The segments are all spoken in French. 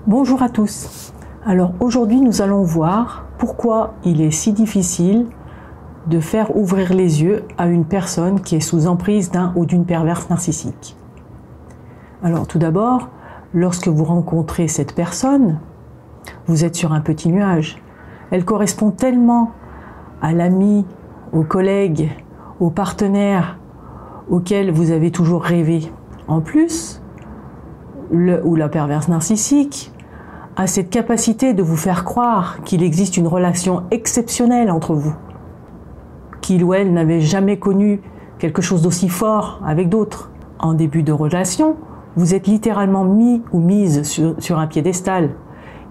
Bonjour à tous. Alors aujourd'hui nous allons voir pourquoi il est si difficile de faire ouvrir les yeux à une personne qui est sous emprise d'un ou d'une perverse narcissique. Alors tout d'abord, lorsque vous rencontrez cette personne, vous êtes sur un petit nuage. Elle correspond tellement à l'ami, au collègue, au partenaire auquel vous avez toujours rêvé. En plus, le ou la perverse narcissique a cette capacité de vous faire croire qu'il existe une relation exceptionnelle entre vous, qu'il ou elle n'avait jamais connu quelque chose d'aussi fort avec d'autres. En début de relation, vous êtes littéralement mis ou mise sur un piédestal.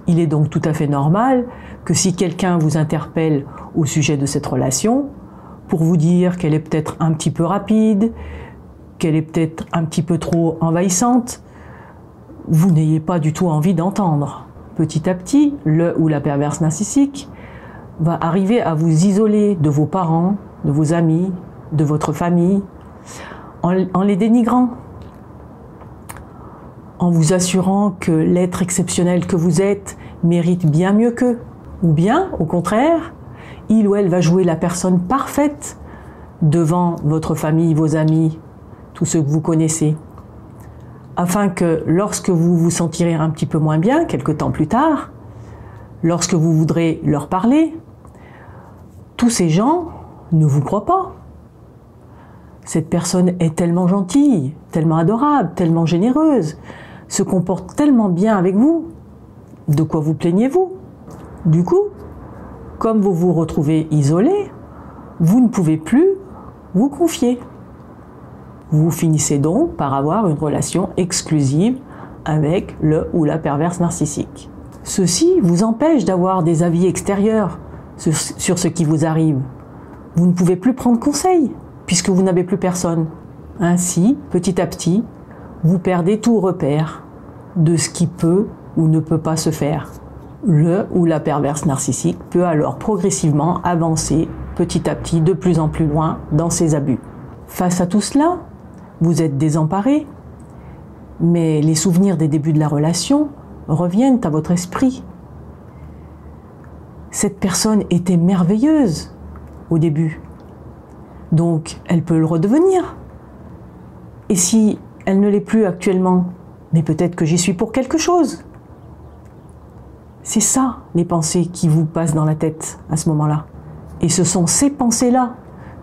Il est donc tout à fait normal que si quelqu'un vous interpelle au sujet de cette relation, pour vous dire qu'elle est peut-être un petit peu rapide, qu'elle est peut-être un petit peu trop envahissante, vous n'ayez pas du tout envie d'entendre. Petit à petit, le ou la perverse narcissique va arriver à vous isoler de vos parents, de vos amis, de votre famille, en les dénigrant, en vous assurant que l'être exceptionnel que vous êtes mérite bien mieux qu'eux. Ou bien, au contraire, il ou elle va jouer la personne parfaite devant votre famille, vos amis, tous ceux que vous connaissez, afin que lorsque vous vous sentirez un petit peu moins bien, quelque temps plus tard, lorsque vous voudrez leur parler, tous ces gens ne vous croient pas. Cette personne est tellement gentille, tellement adorable, tellement généreuse, se comporte tellement bien avec vous. De quoi vous plaignez-vous? Du coup, comme vous vous retrouvez isolé, vous ne pouvez plus vous confier. Vous finissez donc par avoir une relation exclusive avec le ou la perverse narcissique. Ceci vous empêche d'avoir des avis extérieurs sur ce qui vous arrive. Vous ne pouvez plus prendre conseil puisque vous n'avez plus personne. Ainsi, petit à petit, vous perdez tout repère de ce qui peut ou ne peut pas se faire. Le ou la perverse narcissique peut alors progressivement avancer petit à petit de plus en plus loin dans ses abus. Face à tout cela, vous êtes désemparé, mais les souvenirs des débuts de la relation reviennent à votre esprit. Cette personne était merveilleuse au début, donc elle peut le redevenir. Et si elle ne l'est plus actuellement, mais peut-être que j'y suis pour quelque chose. C'est ça les pensées qui vous passent dans la tête à ce moment-là. Et ce sont ces pensées-là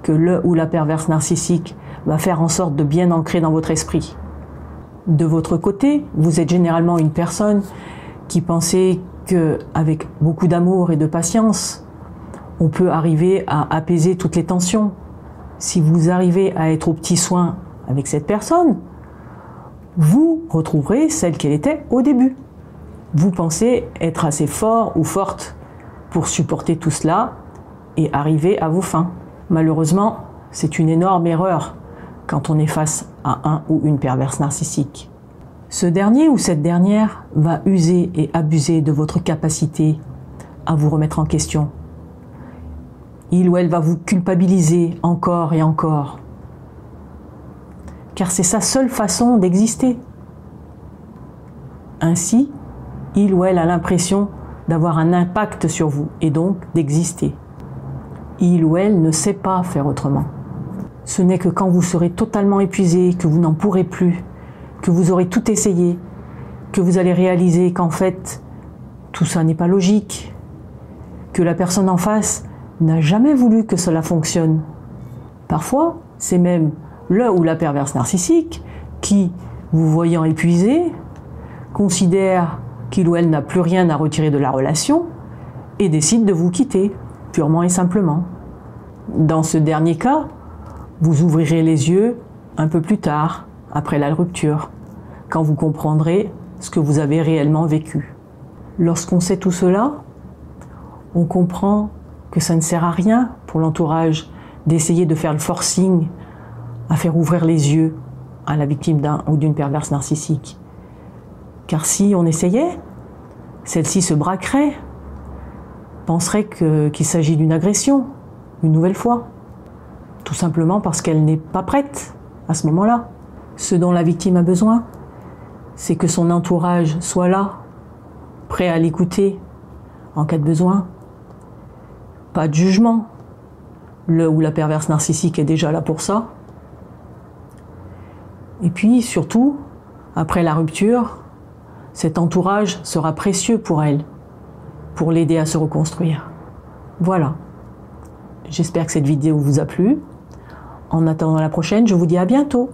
que le ou la perverse narcissique va faire en sorte de bien ancrer dans votre esprit. De votre côté, vous êtes généralement une personne qui pensait qu'avec beaucoup d'amour et de patience, on peut arriver à apaiser toutes les tensions. Si vous arrivez à être aux petits soins avec cette personne, vous retrouverez celle qu'elle était au début. Vous pensez être assez fort ou forte pour supporter tout cela et arriver à vos fins. Malheureusement, c'est une énorme erreur quand on est face à un ou une perverse narcissique. Ce dernier ou cette dernière va user et abuser de votre capacité à vous remettre en question. Il ou elle va vous culpabiliser encore et encore, car c'est sa seule façon d'exister. Ainsi, il ou elle a l'impression d'avoir un impact sur vous et donc d'exister. Il ou elle ne sait pas faire autrement. Ce n'est que quand vous serez totalement épuisé, que vous n'en pourrez plus, que vous aurez tout essayé, que vous allez réaliser qu'en fait, tout ça n'est pas logique, que la personne en face n'a jamais voulu que cela fonctionne. Parfois, c'est même le ou la perverse narcissique qui, vous voyant épuisé, considère qu'il ou elle n'a plus rien à retirer de la relation et décide de vous quitter, purement et simplement. Dans ce dernier cas, vous ouvrirez les yeux un peu plus tard, après la rupture, quand vous comprendrez ce que vous avez réellement vécu. Lorsqu'on sait tout cela, on comprend que ça ne sert à rien pour l'entourage d'essayer de faire le forcing à faire ouvrir les yeux à la victime d'un ou d'une perverse narcissique. Car si on essayait, celle-ci se braquerait, penserait qu'il s'agit d'une agression, une nouvelle fois. Tout simplement parce qu'elle n'est pas prête à ce moment-là. Ce dont la victime a besoin, c'est que son entourage soit là prêt à l'écouter en cas de besoin. Pas de jugement. Le ou la perverse narcissique est déjà là pour ça. Et puis surtout, après la rupture, cet entourage sera précieux pour elle, pour l'aider à se reconstruire. Voilà. J'espère que cette vidéo vous a plu. En attendant la prochaine, je vous dis à bientôt.